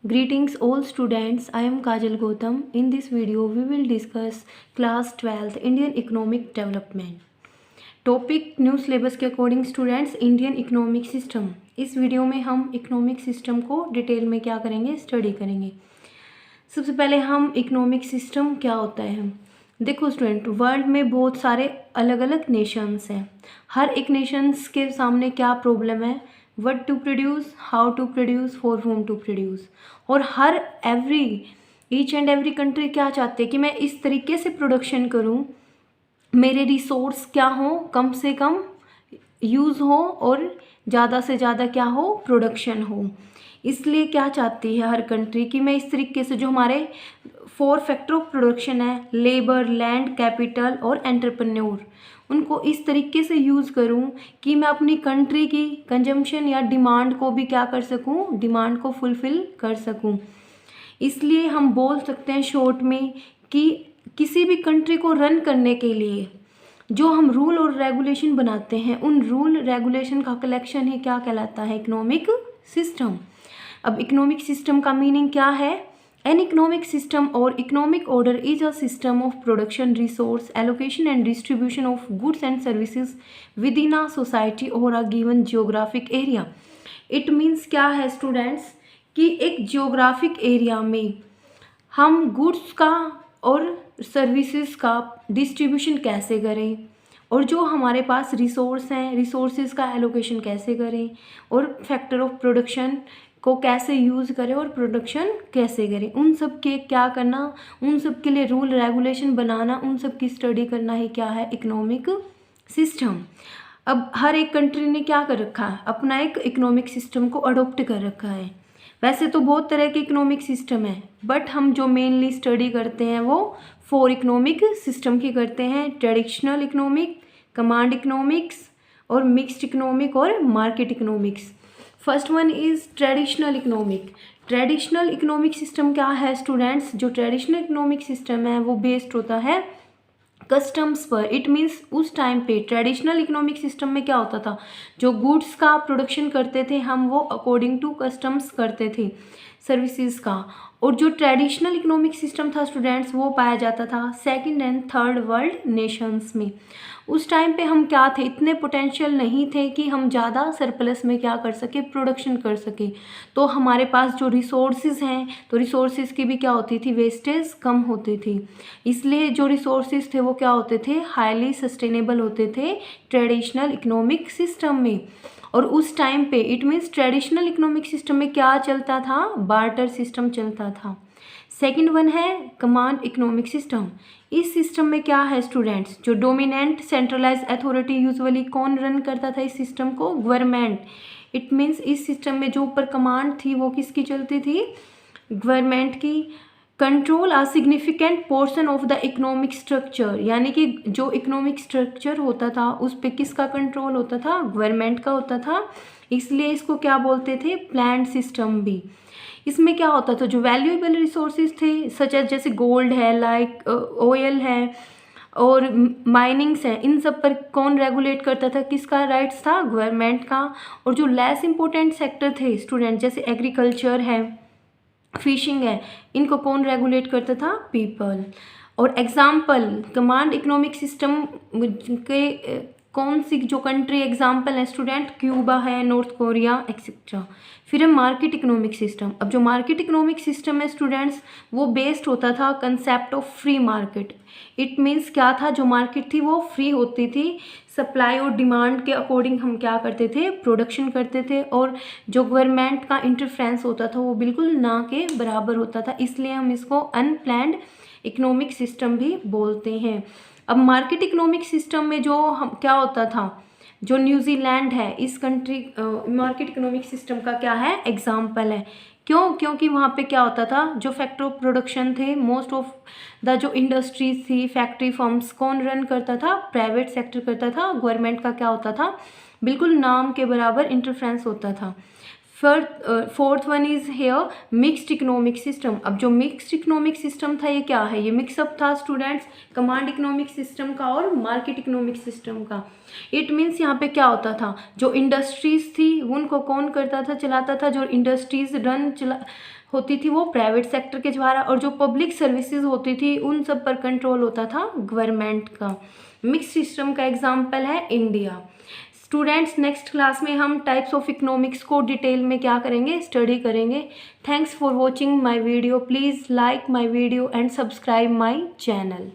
Greetings all students, I am Kajal Gautam. In this video, we will discuss class 12th Indian Economic Development. Topic new syllabus के according students Indian economic system. इस video में हम economic system को detail में क्या करेंगे, study करेंगे। सबसे पहले हम इकोनॉमिक सिस्टम क्या होता है। देखो स्टूडेंट, वर्ल्ड में बहुत सारे अलग अलग नेशंस हैं। हर एक नेशंस के सामने क्या प्रॉब्लम है, what to produce, how to produce, for whom to produce. और हर ईच एंड एवरी कंट्री क्या चाहते हैं कि मैं इस तरीके से प्रोडक्शन करूं, मेरे रिसोर्स क्या हो, कम से कम यूज़ हो और ज़्यादा से ज़्यादा क्या हो, प्रोडक्शन हो। इसलिए क्या चाहती है हर कंट्री कि मैं इस तरीके से जो हमारे 4 फैक्टर ऑफ प्रोडक्शन है, लेबर, लैंड, कैपिटल और एंटरप्रेन्योर, उनको इस तरीके से यूज़ करूं कि मैं अपनी कंट्री की कंजम्पशन या डिमांड को भी क्या कर सकूं, डिमांड को फुलफ़िल कर सकूं। इसलिए हम बोल सकते हैं शॉर्ट में कि किसी भी कंट्री को रन करने के लिए जो हम रूल और रेगुलेशन बनाते हैं, उन रूल रेगुलेशन का कलेक्शन ही क्या कहलाता है, इकोनॉमिक सिस्टम। अब इकोनॉमिक सिस्टम का मीनिंग क्या है। An economic system or economic order is a system of production, resource allocation and distribution of goods and services within a society or a given geographic area. It means क्या है students कि एक geographic area में हम goods का और services का distribution कैसे करें, और जो हमारे पास रिसोर्स हैं, रिसोर्सेज का एलोकेशन कैसे करें, और फैक्टर ऑफ प्रोडक्शन को कैसे यूज़ करें और प्रोडक्शन कैसे करें, उन सब के क्या करना, उन सब के लिए रूल रेगुलेशन बनाना, उन सब की स्टडी करना ही क्या है, इकोनॉमिक सिस्टम। अब हर एक कंट्री ने क्या कर रखा है, अपना एक इकोनॉमिक सिस्टम को अडोप्ट कर रखा है। वैसे तो बहुत तरह के इकोनॉमिक सिस्टम है, बट हम जो मेनली स्टडी करते हैं वो 4 इकोनॉमिक सिस्टम की करते हैं। ट्रेडिशनल इकोनॉमिक, कमांड इकोनॉमिक्स और मिक्स्ड इकोनॉमिक और market economics. First one is traditional economic. Traditional economic system क्या है स्टूडेंट्स, जो ट्रेडिशनल इकोनॉमिक सिस्टम है वो बेस्ड होता है कस्टम्स पर। इट मीन्स उस टाइम पे ट्रेडिशनल इकोनॉमिक सिस्टम में क्या होता था, जो गुड्स का प्रोडक्शन करते थे हम वो अकॉर्डिंग टू कस्टम्स करते थे, सर्विसेज का। और जो ट्रेडिशनल इकोनॉमिक सिस्टम था स्टूडेंट्स वो पाया जाता था second and third world Nations में। उस टाइम पे हम क्या थे, इतने पोटेंशियल नहीं थे कि हम ज़्यादा सरप्लस में क्या कर सके, प्रोडक्शन कर सके। तो हमारे पास जो रिसोर्सेज हैं, तो रिसोर्सेज की भी क्या होती थी, वेस्टेज कम होती थी। इसलिए जो रिसोर्सेज थे वो क्या होते थे, हाईली सस्टेनेबल होते थे ट्रेडिशनल इकोनॉमिक सिस्टम में। और उस टाइम पे it means traditional economic system में क्या चलता था, बार्टर सिस्टम चलता था। सेकंड वन है कमांड इकोनॉमिक सिस्टम। इस सिस्टम में क्या है स्टूडेंट्स, जो डोमिनेंट सेंट्रलाइज अथॉरिटी यूजुअली कौन रन करता था इस सिस्टम को, गवर्नमेंट। इट मीन्स इस सिस्टम में जो ऊपर कमांड थी वो किसकी चलती थी, गवर्नमेंट की। Control a significant portion of the economic structure, यानी कि जो इकोनॉमिक स्ट्रक्चर होता था उस पर किसका कंट्रोल होता था, गवर्नमेंट का होता था। इसलिए इसको क्या बोलते थे, प्लान्ड सिस्टम भी। इसमें क्या होता था, जो वैल्यूएबल रिसोर्सेज थे सच एज जैसे गोल्ड है, लाइक ऑयल है और माइनिंग्स हैं, इन सब पर कौन रेगुलेट करता था, किसका राइट्स था, गवर्नमेंट का। और जो लेस इंपॉर्टेंट सेक्टर थे स्टूडेंट, जैसे एग्रीकल्चर है, फिशिंग है, इनको कौन रेगुलेट करता था, पीपल। और एग्जाम्पल कमांड इकोनॉमिक सिस्टम के कौन सी जो कंट्री एग्जाम्पल है स्टूडेंट, क्यूबा है, नॉर्थ कोरिया एक्सेट्रा। फिर है मार्केट इकोनॉमिक सिस्टम। अब जो मार्केट इकोनॉमिक सिस्टम है स्टूडेंट्स वो बेस्ड होता था concept of free market. It means क्या था, जो मार्केट थी वो फ्री होती थी, सप्लाई और डिमांड के अकॉर्डिंग हम क्या करते थे, प्रोडक्शन करते थे। और जो गवर्नमेंट का इंटरफेरेंस होता था वो बिल्कुल ना के बराबर होता था, इसलिए हम इसको अनप्लान्ड इकोनॉमिक सिस्टम भी बोलते हैं। अब मार्केट इकोनॉमिक सिस्टम में जो हम क्या होता था, जो न्यूजीलैंड है इस कंट्री मार्केट इकोनॉमिक सिस्टम का क्या है, एग्जाम्पल है। क्यों, क्योंकि वहाँ पे क्या होता था, जो फैक्टर ऑफ प्रोडक्शन थे, मोस्ट ऑफ द जो इंडस्ट्रीज थी, फैक्ट्री फर्म्स कौन रन करता था, प्राइवेट सेक्टर करता था। गवर्नमेंट का क्या होता था, बिल्कुल नाम के बराबर इंटरफेरेंस होता था। Fourth one is here mixed economic system. अब जो मिक्स्ड इकोनॉमिक सिस्टम था ये क्या है, ये मिक्सअप था स्टूडेंट्स कमांड इकोनॉमिक सिस्टम का और मार्केट इकोनॉमिक सिस्टम का। इट मीन्स यहाँ पे क्या होता था, जो इंडस्ट्रीज थी उनको कौन करता था, चलाता था, जो इंडस्ट्रीज होती थी वो प्राइवेट सेक्टर के द्वारा, और जो पब्लिक सर्विसेज होती थी उन सब पर कंट्रोल होता था गवर्नमेंट का। मिक्स सिस्टम का एग्जाम्पल है इंडिया। स्टूडेंट्स नेक्स्ट क्लास में हम टाइप्स ऑफ इकोनॉमिक्स को डिटेल में क्या करेंगे, स्टडी करेंगे। Thanks for watching my video. Please like my video and subscribe my channel.